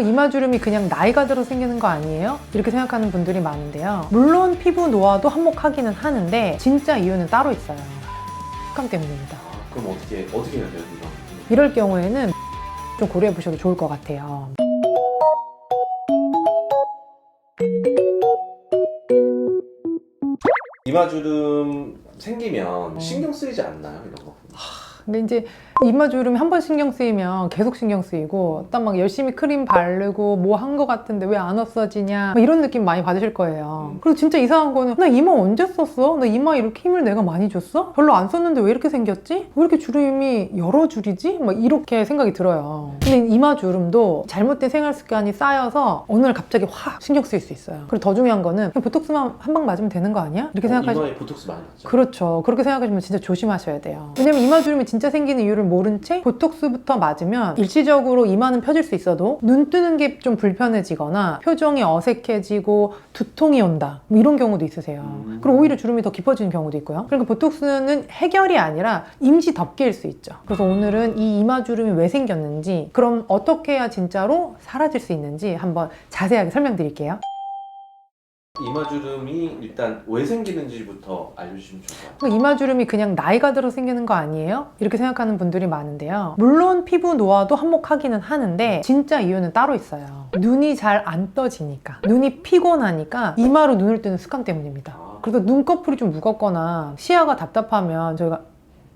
이마주름이 그냥 나이가 들어 생기는 거 아니에요? 이렇게 생각하는 분들이 많은데요. 물론 피부 노화도 한몫하기는 하는데 진짜 이유는 따로 있어요. 습관 때문입니다. 그럼 어떻게 해야 돼요, 이거? 이럴 경우에는 좀 고려해 보셔도 좋을 것 같아요. 이마주름 생기면 신경 쓰이지 않나요, 이런 거? 근데 이제 이마주름이 한 번 신경 쓰이면 계속 신경 쓰이고 딱 막 열심히 크림 바르고 뭐 한 거 같은데 왜 안 없어지냐 막 이런 느낌 많이 받으실 거예요. 그리고 진짜 이상한 거는 나 이마 언제 썼어? 나 이마 이렇게 힘을 내가 많이 줬어? 별로 안 썼는데 왜 이렇게 생겼지? 왜 이렇게 주름이 여러 줄이지? 막 이렇게 생각이 들어요. 근데 이마주름도 잘못된 생활 습관이 쌓여서 어느 날 갑자기 확 신경 쓰일 수 있어요. 그리고 더 중요한 거는 그냥 보톡스만 한 방 맞으면 되는 거 아니야? 이렇게 생각하시면 이마에 보톡스 많이 맞죠? 그렇죠. 그렇게 생각하시면 진짜 조심하셔야 돼요. 왜냐면 이마주름이 진짜 생기는 이유를 모른 채 보톡스부터 맞으면 일시적으로 이마는 펴질 수 있어도 눈 뜨는 게 좀 불편해지거나 표정이 어색해지고 두통이 온다 뭐 이런 경우도 있으세요. 그리고 오히려 주름이 더 깊어지는 경우도 있고요. 그러니까 보톡스는 해결이 아니라 임시 덮개일 수 있죠. 그래서 오늘은 이 이마주름이 왜 생겼는지, 그럼 어떻게 해야 진짜로 사라질 수 있는지 한번 자세하게 설명드릴게요. 이마주름이 일단 왜 생기는지부터 알려주시면 좋을 것 같아요. 이마주름이 그냥 나이가 들어 생기는 거 아니에요? 이렇게 생각하는 분들이 많은데요. 물론 피부 노화도 한몫하기는 하는데 진짜 이유는 따로 있어요. 눈이 잘 안 떠지니까, 눈이 피곤하니까 이마로 눈을 뜨는 습관 때문입니다. 그래서 눈꺼풀이 좀 무겁거나 시야가 답답하면 저희가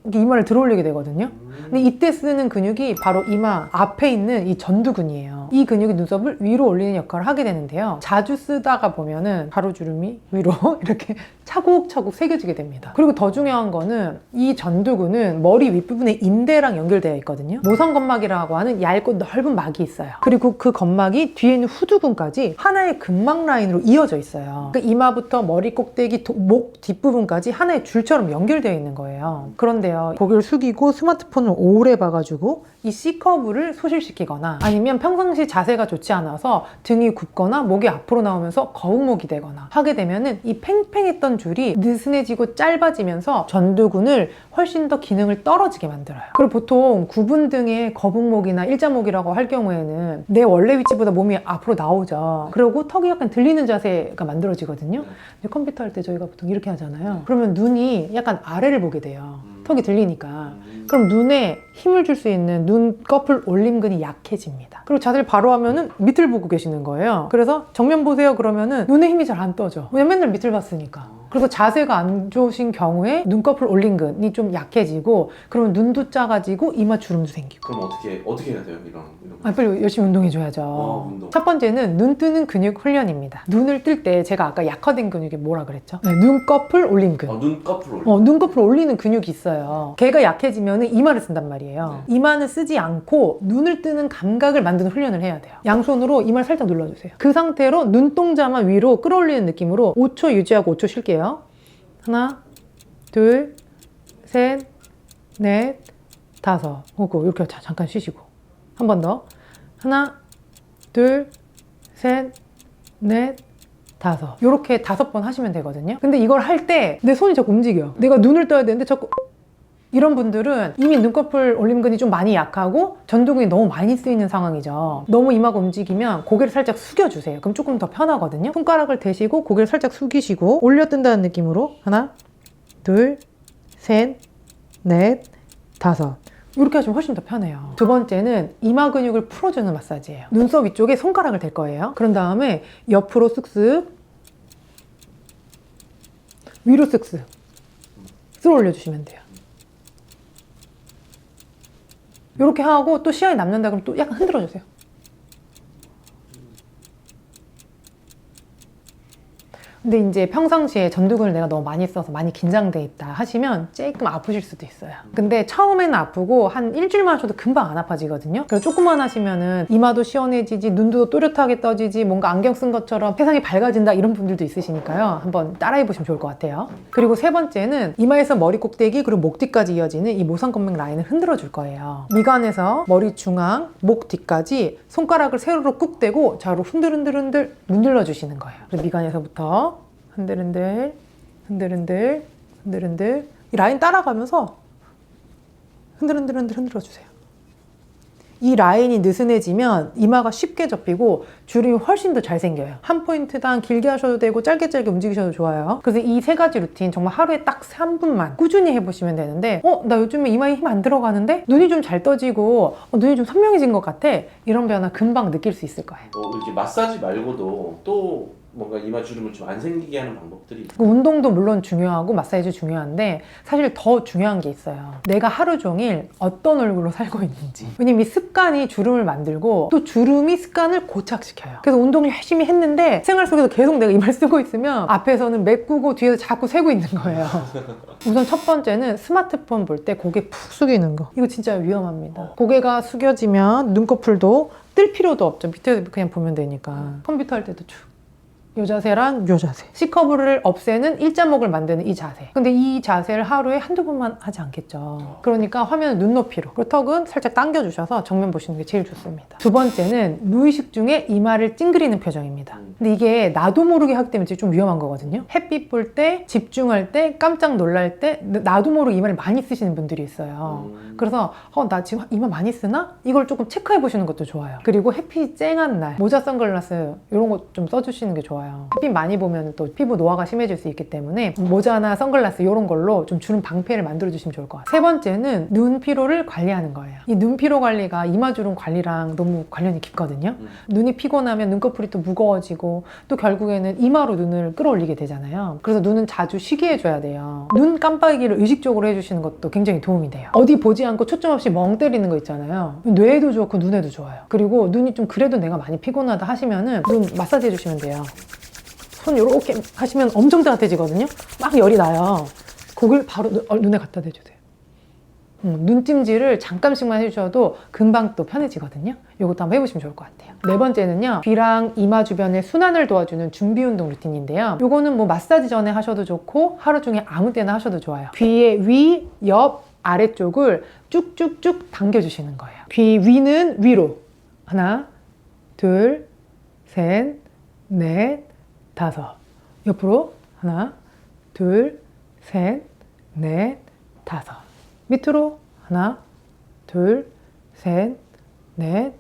이렇게 이마를 들어 올리게 되거든요. 근데 이때 쓰는 근육이 바로 이마 앞에 있는 이 전두근이에요. 이 근육이 눈썹을 위로 올리는 역할을 하게 되는데요. 자주 쓰다가 보면은 가로주름이 위로 이렇게 차곡차곡 새겨지게 됩니다. 그리고 더 중요한 거는 이 전두근은 머리 윗부분에 인대랑 연결되어 있거든요. 모상건막이라고 하는 얇고 넓은 막이 있어요. 그리고 그 건막이 뒤에 있는 후두근까지 하나의 근막 라인으로 이어져 있어요. 그러니까 이마부터 머리 꼭대기, 목 뒷부분까지 하나의 줄처럼 연결되어 있는 거예요. 그런데요, 고개를 숙이고 스마트폰을 오래 봐가지고 이 C커브를 소실시키거나 아니면 평상시 자세가 좋지 않아서 등이 굽거나 목이 앞으로 나오면서 거북목이 되거나 하게 되면은 이 팽팽했던 줄이 느슨해지고 짧아지면서 전두근을 훨씬 더 기능을 떨어지게 만들어요. 그리고 보통 구분 등의 거북목이나 일자목이라고 할 경우에는 내 원래 위치보다 몸이 앞으로 나오죠. 그리고 턱이 약간 들리는 자세가 만들어지거든요. 근데 컴퓨터 할 때 저희가 보통 이렇게 하잖아요. 그러면 눈이 약간 아래를 보게 돼요. 턱이 들리니까. 그럼 눈에 힘을 줄 수 있는 눈꺼풀 올림근이 약해집니다. 그리고 자세를 바로 하면은 밑을 보고 계시는 거예요. 그래서 정면 보세요 그러면은 눈에 힘이 잘 안 떠져. 왜냐면 맨날 밑을 봤으니까. 그래서 자세가 안 좋으신 경우에 눈꺼풀 올림근이 좀 약해지고, 그러면 눈도 작아지고 이마 주름도 생기고. 그럼 어떻게 해야 돼요, 이런 빨리 열심히 운동해줘야죠. 운동. 첫 번째는 눈 뜨는 근육 훈련입니다. 눈을 뜰 때 제가 아까 약화된 근육이 뭐라 그랬죠? 네, 눈꺼풀 올림근. 눈꺼풀 올림. 눈꺼풀 올리는 근육이 있어요. 걔가 약해지면 이마를 쓴단 말이에요. 이마는 쓰지 않고 눈을 뜨는 감각을 만드는 훈련을 해야 돼요. 양손으로 이마를 살짝 눌러주세요. 그 상태로 눈동자만 위로 끌어올리는 느낌으로 5초 유지하고 5초 쉴게요. 하나, 둘, 셋, 넷, 다섯. 오고 이렇게 잠깐 쉬시고. 한 번 더. 하나, 둘, 셋, 넷, 다섯. 이렇게 5번 하시면 되거든요. 근데 이걸 할 때 내 손이 자꾸 움직여. 내가 눈을 떠야 되는데 자꾸 이런 분들은 이미 눈꺼풀 올림근이 좀 많이 약하고 전두근이 너무 많이 쓰이는 상황이죠. 너무 이마가 움직이면 고개를 살짝 숙여주세요. 그럼 조금 더 편하거든요. 손가락을 대시고 고개를 살짝 숙이시고 올려 뜬다는 느낌으로 하나, 둘, 셋, 넷, 다섯. 이렇게 하시면 훨씬 더 편해요. 두 번째는 이마 근육을 풀어주는 마사지예요. 눈썹 위쪽에 손가락을 댈 거예요. 그런 다음에 옆으로 쓱쓱, 위로 쓱쓱 쓸어 올려주시면 돼요. 이렇게 하고 또 시야에 남는다 그러면 또 약간 흔들어주세요. 근데 이제 평상시에 전두근을 내가 너무 많이 써서 많이 긴장돼 있다 하시면 조금 아프실 수도 있어요. 근데 처음에는 아프고 한 일주일만 하셔도 금방 안 아파지거든요. 그래서 조금만 하시면은 이마도 시원해지지, 눈도 또렷하게 떠지지, 뭔가 안경 쓴 것처럼 세상이 밝아진다 이런 분들도 있으시니까요. 한번 따라해 보시면 좋을 것 같아요. 그리고 세 번째는 이마에서 머리 꼭대기 그리고 목 뒤까지 이어지는 이 모상건맥 라인을 흔들어 줄 거예요. 미간에서 머리 중앙, 목 뒤까지 손가락을 세로로 꾹 대고 좌우로 흔들흔들 문질러 주시는 거예요. 그래서 미간에서부터 흔들흔들, 흔들흔들, 흔들흔들 이 라인 따라가면서 흔들흔들 흔들어 주세요. 이 라인이 느슨해지면 이마가 쉽게 접히고 주름이 훨씬 더 잘 생겨요. 한 포인트당 길게 하셔도 되고 짧게 움직이셔도 좋아요. 그래서 이 세 가지 루틴 정말 하루에 딱 3분만 꾸준히 해보시면 되는데 나 요즘에 이마에 힘 안 들어가는데? 눈이 좀 잘 떠지고 눈이 좀 선명해진 것 같아. 이런 변화 금방 느낄 수 있을 거예요. 이렇게 마사지 말고도 또 뭔가 이마 주름을 좀 안 생기게 하는 방법들이 있어요? 운동도 물론 중요하고 마사지도 중요한데 사실 더 중요한 게 있어요. 내가 하루 종일 어떤 얼굴로 살고 있는지. 왜냐면 이 습관이 주름을 만들고 또 주름이 습관을 고착시켜요. 그래서 운동을 열심히 했는데 생활 속에서 계속 내가 이마를 쓰고 있으면 앞에서는 메꾸고 뒤에서 자꾸 세고 있는 거예요. 우선 첫 번째는 스마트폰 볼 때 고개 푹 숙이는 거. 이거 진짜 위험합니다. 고개가 숙여지면 눈꺼풀도 뜰 필요도 없죠. 밑에서 그냥 보면 되니까. 컴퓨터 할 때도 쭉. 요 자세랑 요 자세. C커브를 없애는 일자목을 만드는 이 자세. 근데 이 자세를 하루에 한두 번만 하지 않겠죠. 그러니까 화면은 눈높이로. 그리고 턱은 살짝 당겨주셔서 정면 보시는 게 제일 좋습니다. 두 번째는 무의식 중에 이마를 찡그리는 표정입니다. 근데 이게 나도 모르게 하기 때문에 좀 위험한 거거든요. 햇빛 볼 때, 집중할 때, 깜짝 놀랄 때 나도 모르게 이마를 많이 쓰시는 분들이 있어요. 그래서 나 지금 이마 많이 쓰나? 이걸 조금 체크해 보시는 것도 좋아요. 그리고 햇빛이 쨍한 날 모자, 선글라스 이런 거 좀 써주시는 게 좋아요. 햇빛 많이 보면 또 피부 노화가 심해질 수 있기 때문에 모자나 선글라스 이런 걸로 좀 주름 방패를 만들어 주시면 좋을 것 같아요. 세 번째는 눈 피로를 관리하는 거예요. 이 눈 피로 관리가 이마 주름 관리랑 너무 관련이 깊거든요. 눈이 피곤하면 눈꺼풀이 또 무거워지고 또 결국에는 이마로 눈을 끌어올리게 되잖아요. 그래서 눈은 자주 쉬게 해줘야 돼요. 눈 깜빡이기를 의식적으로 해주시는 것도 굉장히 도움이 돼요. 어디 보지 않고 초점 없이 멍 때리는 거 있잖아요. 뇌에도 좋고 눈에도 좋아요. 그리고 눈이 좀 그래도 내가 많이 피곤하다 하시면은 눈 마사지 해주시면 돼요. 손 이렇게 하시면 엄청 따뜻해지거든요. 막 열이 나요. 그걸 바로 눈에 갖다 대주세요. 눈찜질을 잠깐씩만 해주셔도 금방 또 편해지거든요. 이것도 한번 해보시면 좋을 것 같아요. 네 번째는요, 귀랑 이마 주변의 순환을 도와주는 준비 운동 루틴인데요. 이거는 뭐 마사지 전에 하셔도 좋고 하루 중에 아무 때나 하셔도 좋아요. 귀의 위, 옆, 아래쪽을 쭉쭉쭉 당겨주시는 거예요. 귀 위는 위로. 하나, 둘, 셋, 넷, 다섯. 옆으로. 하나, 둘, 셋, 넷, 다섯. 밑으로. 하나, 둘, 셋, 넷,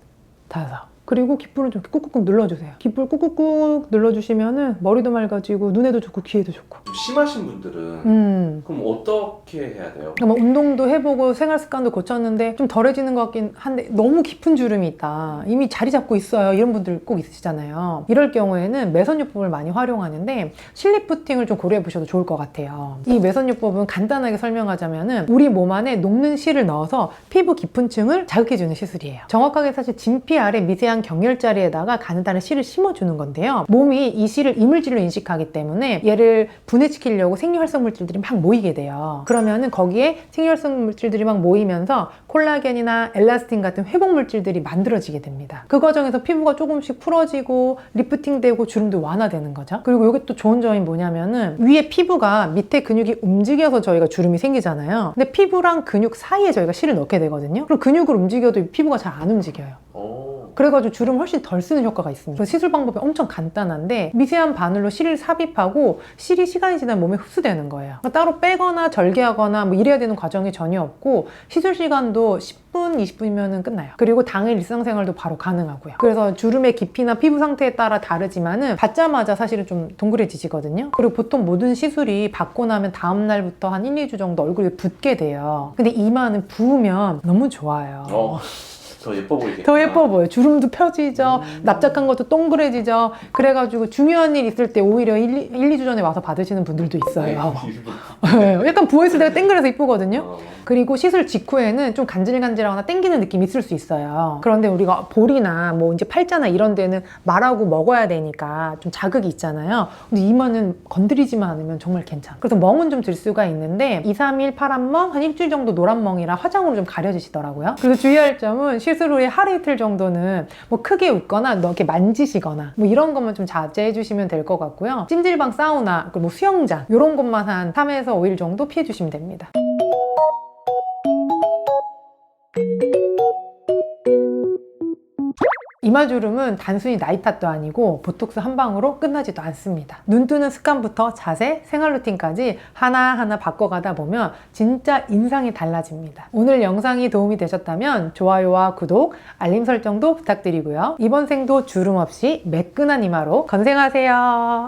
다섯. 그리고 귓불을 좀 꾹꾹꾹 눌러주세요. 귓불 꾹꾹꾹 눌러주시면은 머리도 맑아지고 눈에도 좋고 귀에도 좋고. 좀 심하신 분들은 그럼 어떻게 해야 돼요? 뭐 운동도 해보고 생활 습관도 고쳤는데 좀 덜해지는 것 같긴 한데 너무 깊은 주름이 있다. 이미 자리 잡고 있어요. 이런 분들 꼭 있으시잖아요. 이럴 경우에는 매선요법을 많이 활용하는데 실리프팅을 좀 고려해 보셔도 좋을 것 같아요. 이 매선요법은 간단하게 설명하자면은 우리 몸 안에 녹는 실을 넣어서 피부 깊은 층을 자극해주는 시술이에요. 정확하게 사실 진피 아래 미세한 경혈자리에다가 가느다란 실을 심어주는 건데요. 몸이 이 실을 이물질로 인식하기 때문에 얘를 분해시키려고 생리활성 물질들이 막 모이게 돼요. 그러면은 거기에 생리활성 물질들이 막 모이면서 콜라겐이나 엘라스틴 같은 회복 물질들이 만들어지게 됩니다. 그 과정에서 피부가 조금씩 풀어지고 리프팅되고 주름도 완화되는 거죠. 그리고 이게 또 좋은 점이 뭐냐면은 위에 피부가 밑에 근육이 움직여서 저희가 주름이 생기잖아요. 근데 피부랑 근육 사이에 저희가 실을 넣게 되거든요. 그럼 근육을 움직여도 피부가 잘 안 움직여요. 그래가지고 주름 훨씬 덜 쓰는 효과가 있습니다. 그래서 시술 방법이 엄청 간단한데 미세한 바늘로 실을 삽입하고 실이 시간이 지나면 몸에 흡수되는 거예요. 따로 빼거나 절개하거나 뭐 이래야 되는 과정이 전혀 없고 시술 시간도 10분, 20분이면 끝나요. 그리고 당일 일상생활도 바로 가능하고요. 그래서 주름의 깊이나 피부 상태에 따라 다르지만은 받자마자 사실은 좀 동그래지시거든요. 그리고 보통 모든 시술이 받고 나면 다음 날부터 한 1, 2주 정도 얼굴에 붓게 돼요. 근데 이마는 부으면 너무 좋아요. 더 예뻐 보이게. 더 예뻐 보여요. 주름도 펴지죠. 납작한 것도 동그래지죠. 그래가지고 중요한 일 있을 때 오히려 1, 2주 전에 와서 받으시는 분들도 있어요. 약간 부어있을 때가 땡그래서 이쁘거든요. 그리고 시술 직후에는 좀 간질간질하거나 땡기는 느낌이 있을 수 있어요. 그런데 우리가 볼이나 뭐 이제 팔자나 이런 데는 말하고 먹어야 되니까 좀 자극이 있잖아요. 근데 이마는 건드리지만 않으면 정말 괜찮아. 그래서 멍은 좀 들 수가 있는데 2, 3일 파란 멍, 한 일주일 정도 노란 멍이라 화장으로 좀 가려지시더라고요. 그래서 주의할 점은 시술 후에 하루 이틀 정도는 뭐 크게 웃거나 이렇게 만지시거나 뭐 이런 것만 좀 자제해 주시면 될 것 같고요. 찜질방, 사우나, 그리고 뭐 수영장 이런 것만 한 3에서 5일 정도 피해 주시면 됩니다. 이마주름은 단순히 나이 탓도 아니고 보톡스 한 방으로 끝나지도 않습니다. 눈 뜨는 습관부터 자세, 생활 루틴까지 하나하나 바꿔가다 보면 진짜 인상이 달라집니다. 오늘 영상이 도움이 되셨다면 좋아요와 구독, 알림 설정도 부탁드리고요. 이번 생도 주름 없이 매끈한 이마로 건생하세요.